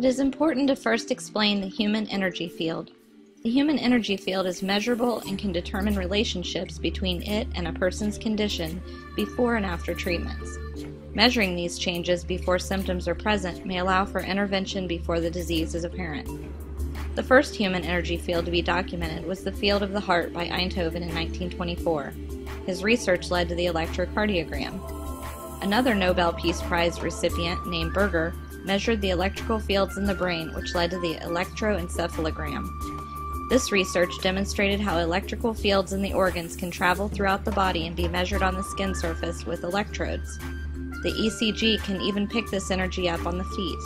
It is important to first explain the human energy field. The human energy field is measurable and can determine relationships between it and a person's condition before and after treatments. Measuring these changes before symptoms are present may allow for intervention before the disease is apparent. The first human energy field to be documented was the field of the heart by Einthoven in 1924. His research led to the electrocardiogram. Another Nobel Peace Prize recipient, named Berger, measured the electrical fields in the brain, which led to the electroencephalogram. This research demonstrated how electrical fields in the organs can travel throughout the body and be measured on the skin surface with electrodes. The ECG can even pick this energy up on the feet.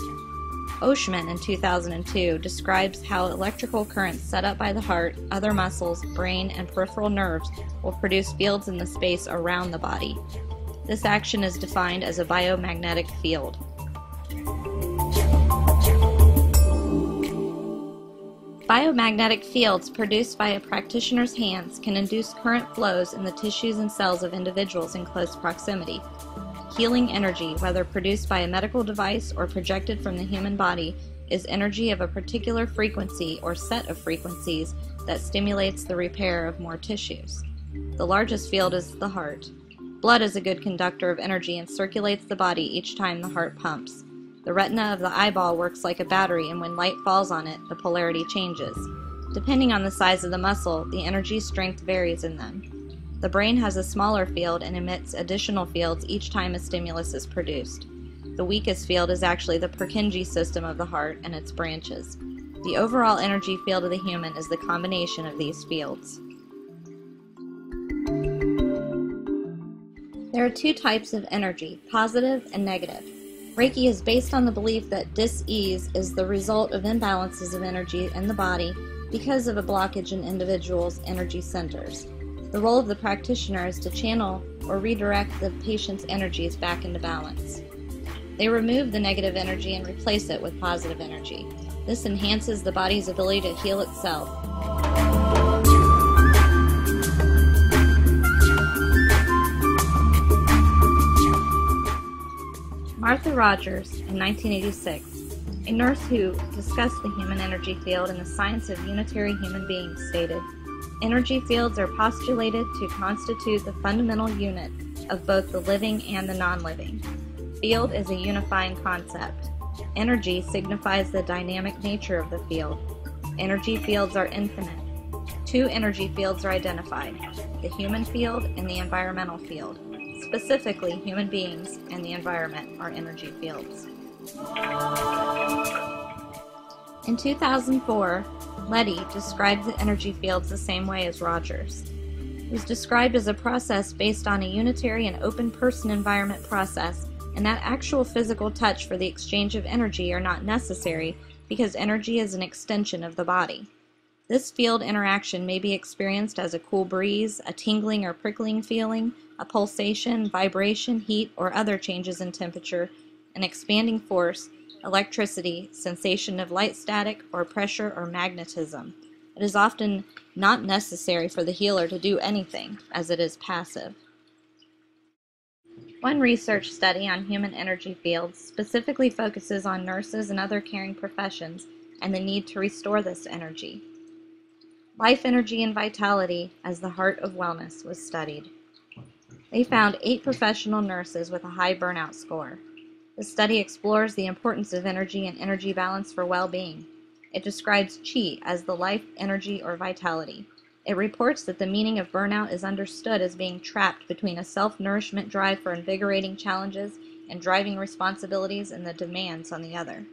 Oshman in 2002 describes how electrical currents set up by the heart, other muscles, brain, and peripheral nerves will produce fields in the space around the body. This action is defined as a biomagnetic field. Biomagnetic fields produced by a practitioner's hands can induce current flows in the tissues and cells of individuals in close proximity. Healing energy, whether produced by a medical device or projected from the human body, is energy of a particular frequency or set of frequencies that stimulates the repair of more tissues. The largest field is the heart. Blood is a good conductor of energy and circulates the body each time the heart pumps. The retina of the eyeball works like a battery, and when light falls on it, the polarity changes. Depending on the size of the muscle, the energy strength varies in them. The brain has a smaller field and emits additional fields each time a stimulus is produced. The weakest field is actually the Purkinje system of the heart and its branches. The overall energy field of the human is the combination of these fields. There are two types of energy, positive and negative. Reiki is based on the belief that dis-ease is the result of imbalances of energy in the body because of a blockage in individuals' energy centers. The role of the practitioner is to channel or redirect the patient's energies back into balance. They remove the negative energy and replace it with positive energy. This enhances the body's ability to heal itself. Martha Rogers, in 1986, a nurse who discussed the human energy field and the science of unitary human beings, stated, "Energy fields are postulated to constitute the fundamental unit of both the living and the non-living. Field is a unifying concept. Energy signifies the dynamic nature of the field. Energy fields are infinite. Two energy fields are identified, the human field and the environmental field. Specifically, human beings and the environment are energy fields." In 2004, Letty described the energy fields the same way as Rogers. It was described as a process based on a unitary and open person environment process, and that actual physical touch for the exchange of energy are not necessary because energy is an extension of the body. This field interaction may be experienced as a cool breeze, a tingling or prickling feeling, a pulsation, vibration, heat, or other changes in temperature, an expanding force, electricity, sensation of light static, or pressure or magnetism. It is often not necessary for the healer to do anything, as it is passive. One research study on human energy fields specifically focuses on nurses and other caring professions and the need to restore this energy. Life energy and vitality as the heart of wellness was studied. They found 8 professional nurses with a high burnout score. The study explores the importance of energy and energy balance for well-being. It describes Chi as the life energy or vitality. It reports that the meaning of burnout is understood as being trapped between a self-nourishment drive for invigorating challenges and driving responsibilities and the demands on the other.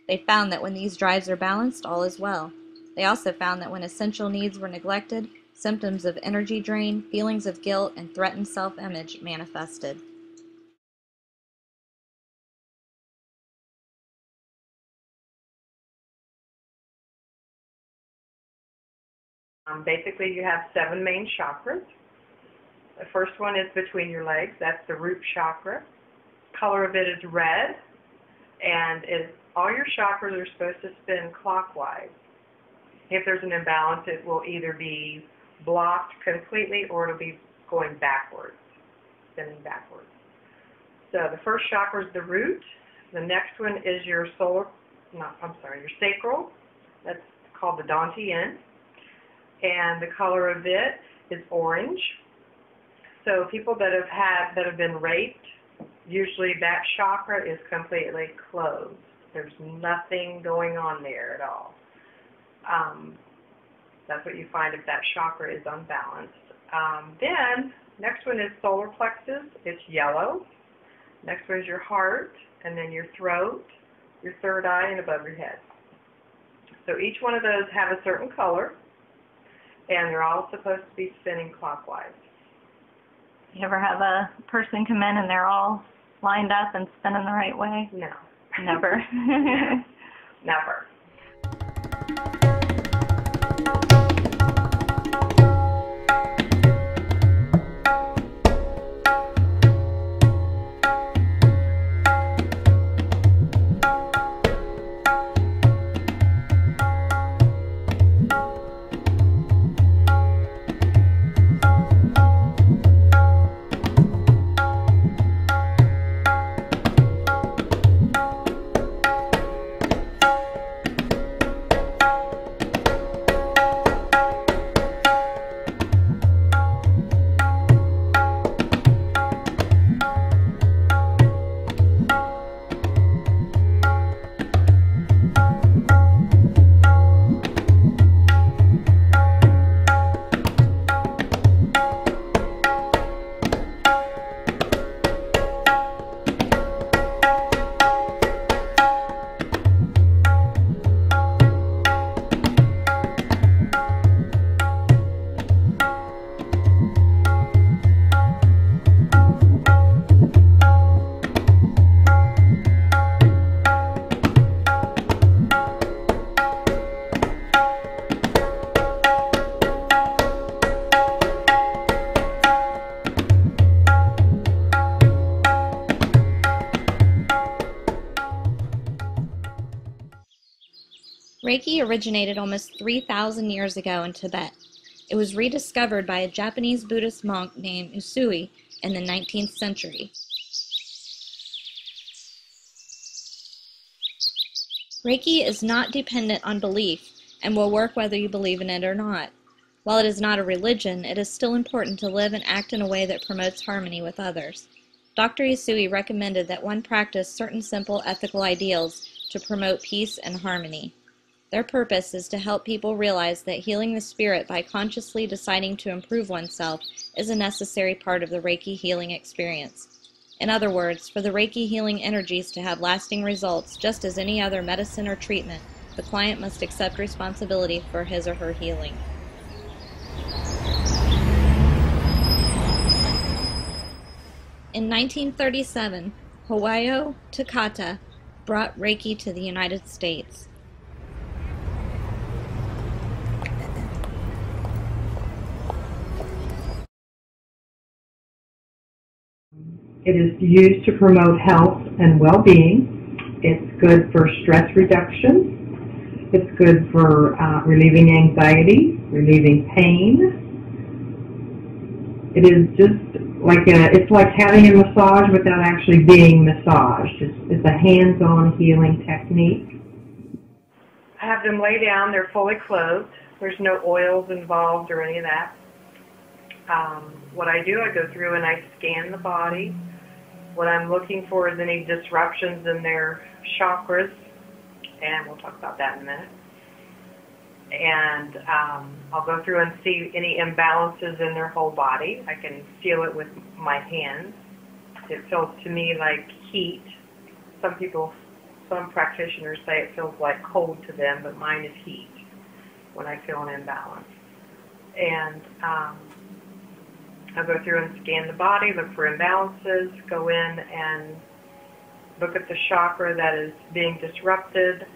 They found that when these drives are balanced, all is well. They also found that when essential needs were neglected, symptoms of energy drain, feelings of guilt, and threatened self-image manifested. Basically, you have 7 main chakras. The first one is between your legs. That's the root chakra. Color of it is red, and all your chakras are supposed to spin clockwise. If there's an imbalance, it will either be blocked completely or it'll be going backwards, spinning backwards. So the first chakra is the root. The next one is your solar your sacral. That's called the Dantian. And the color of it is orange. So people that have been raped, usually that chakra is completely closed. There's nothing going on there at all. That's what you find if that chakra is unbalanced. Then, next one is solar plexus. It's yellow. Next one is your heart, and then your throat, your third eye, and above your head. So each one of those have a certain color, and they're all supposed to be spinning clockwise. You ever have a person come in and they're all lined up and spinning the right way? No. Never. Never. Reiki originated almost 3,000 years ago in Tibet. It was rediscovered by a Japanese Buddhist monk named Usui in the 19th century. Reiki is not dependent on belief and will work whether you believe in it or not. While it is not a religion, it is still important to live and act in a way that promotes harmony with others. Dr. Usui recommended that one practice certain simple ethical ideals to promote peace and harmony. Their purpose is to help people realize that healing the spirit by consciously deciding to improve oneself is a necessary part of the Reiki healing experience. In other words, for the Reiki healing energies to have lasting results, just as any other medicine or treatment, the client must accept responsibility for his or her healing. In 1937, Hoyo Takata brought Reiki to the United States. It is used to promote health and well-being. It's good for stress reduction. It's good for relieving anxiety, relieving pain. It is just it's like having a massage without actually being massaged. It's a hands-on healing technique. I have them lay down. They're fully clothed. There's no oils involved or any of that. What I do, I go through and I scan the body. What I'm looking for is any disruptions in their chakras, and we'll talk about that in a minute. And I'll go through and see any imbalances in their whole body. I can feel it with my hands. It feels to me like heat. Some practitioners say it feels like cold to them, but mine is heat when I feel an imbalance. And I'll go through and scan the body, look for imbalances, go in and look at the chakra that is being disrupted,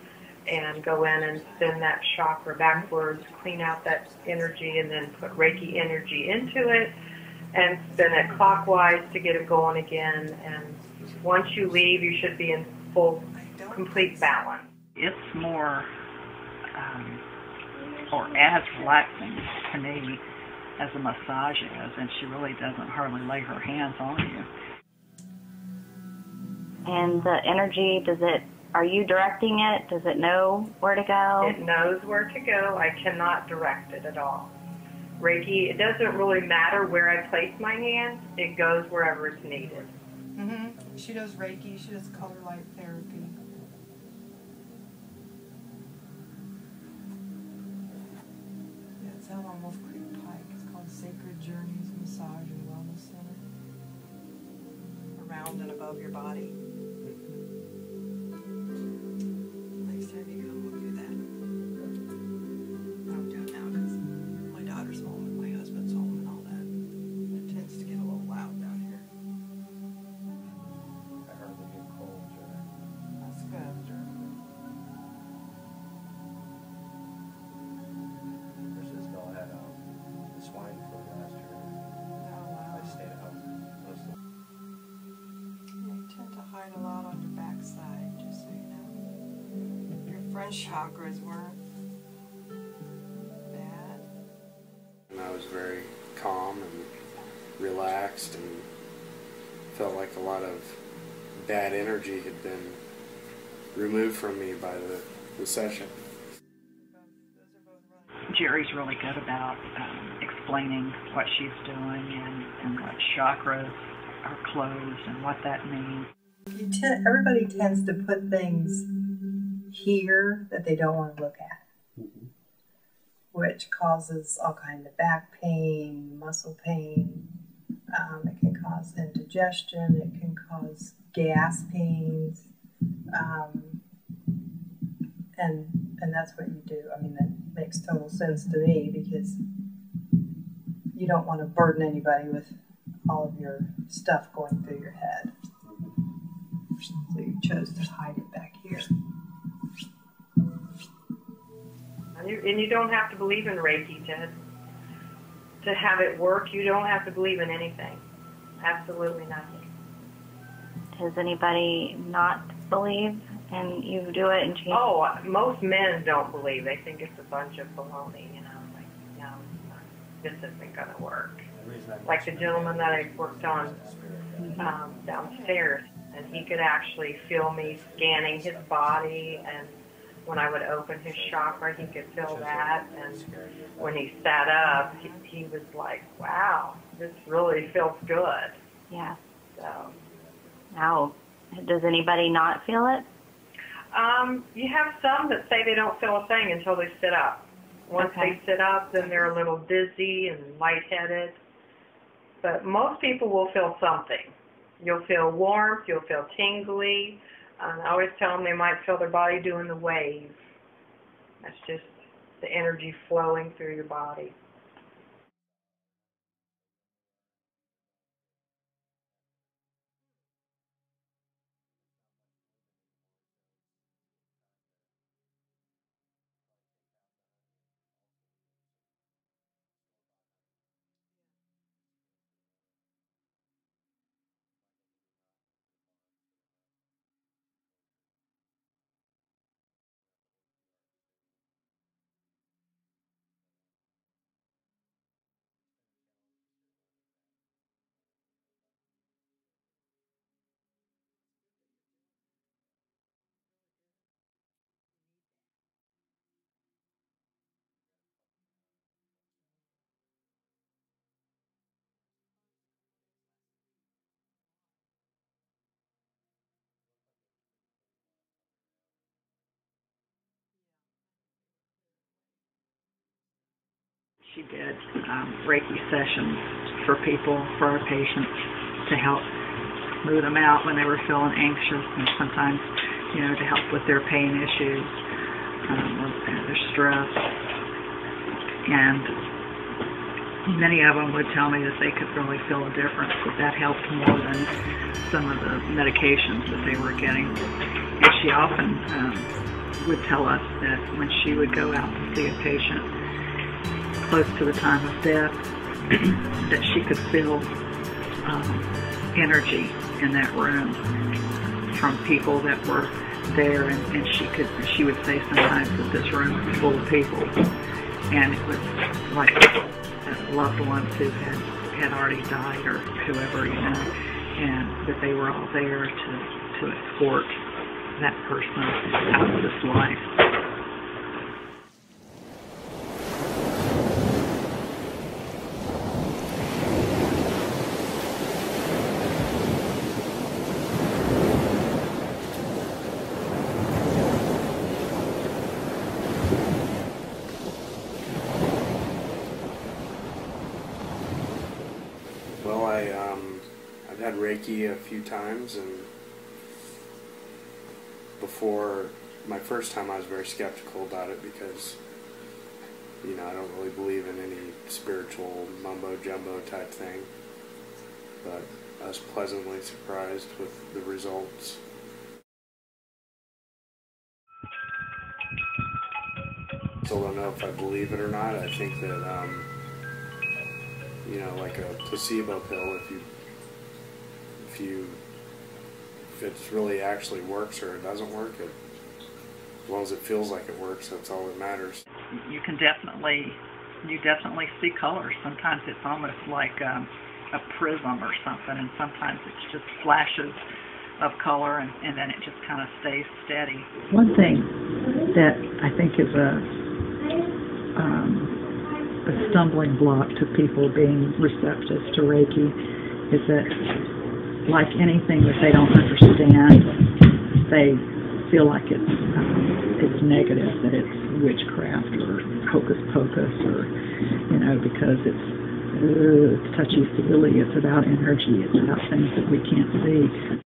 and go in and spin that chakra backwards, clean out that energy, and then put Reiki energy into it, and spin it clockwise to get it going again. And once you leave, you should be in full, complete balance. It's more, or as relaxing to me as a massage is, and she really doesn't hardly lay her hands on you. And the energy, does it are you directing it? Does it know where to go? It knows where to go. I cannot direct it at all. Reiki, it doesn't really matter where I place my hands. It goes wherever it's needed. She does Reiki. She does color light therapy. Yeah, it's out on Wolf Creek Pike. It's called Sacred Journeys Massage and Wellness Center. Around and above your body. Next time you go, we'll do that. I don't do it now because my daughter's home and my husband's home and all that. It tends to get a little loud down here. I heard they get cold, Jerry. That's good. There's this girl had swine flu last year. Oh, wow. I stayed out most of They tend to hide a lot on your backside, just so you know. Your front chakras weren't bad. And I was very calm and relaxed and felt like a lot of bad energy had been removed from me by the session. Jerry's really good about explaining what she's doing and what chakras are closed and what that means. Everybody tends to put things here that they don't want to look at, which causes all kinds of back pain, muscle pain. It can cause indigestion. It can cause gas pains. And that's what you do. I mean, that makes total sense to me because you don't want to burden anybody with all of your stuff going through your head. So you chose to hide it back here. And you don't have to believe in Reiki to have it work. You don't have to believe in anything. Absolutely nothing. Does anybody not believe and you do it and change? Oh, most men don't believe. They think it's a bunch of baloney, you know. Like, no, this isn't going to work. Like the gentleman that I worked on downstairs, and he could actually feel me scanning his body, and when I would open his chakra, he could feel that, and when he sat up, he was like, wow, this really feels good. Yeah. So. Now, does anybody not feel it? You have some that say they don't feel a thing until they sit up. Once they sit up, then they're a little dizzy and lightheaded. But most people will feel something. You'll feel warmth, you'll feel tingly. I always tell them they might feel their body doing the wave. That's just the energy flowing through your body. She did Reiki sessions for people, for our patients, to help move them out when they were feeling anxious, and sometimes, you know, to help with their pain issues, or their stress. And many of them would tell me that they could really feel a difference, that helped more than some of the medications that they were getting. And she often would tell us that when she would go out to see a patient close to the time of death, that she could feel energy in that room from people that were there, and she would say sometimes that this room was full of people, and it was like loved ones who had already died or whoever, you know, and that they were all there to escort that person out of this life. Well, I've had Reiki a few times, and before my first time I was very skeptical about it because, you know, I don't really believe in any spiritual mumbo-jumbo type thing, but I was pleasantly surprised with the results. Still don't know if I believe it or not. I think that, you know, like a placebo pill, if it really actually works or it doesn't work, as long as it feels like it works, that's all that matters. You definitely see colors. Sometimes it's almost like a prism or something, and sometimes it's just flashes of color, and then it just kind of stays steady. One thing that I think is a stumbling block to people being receptive to Reiki is that, like anything that they don't understand, they feel like it's negative, that it's witchcraft or hocus pocus, or, you know, because it's touchy-feely, it's about energy, it's about things that we can't see.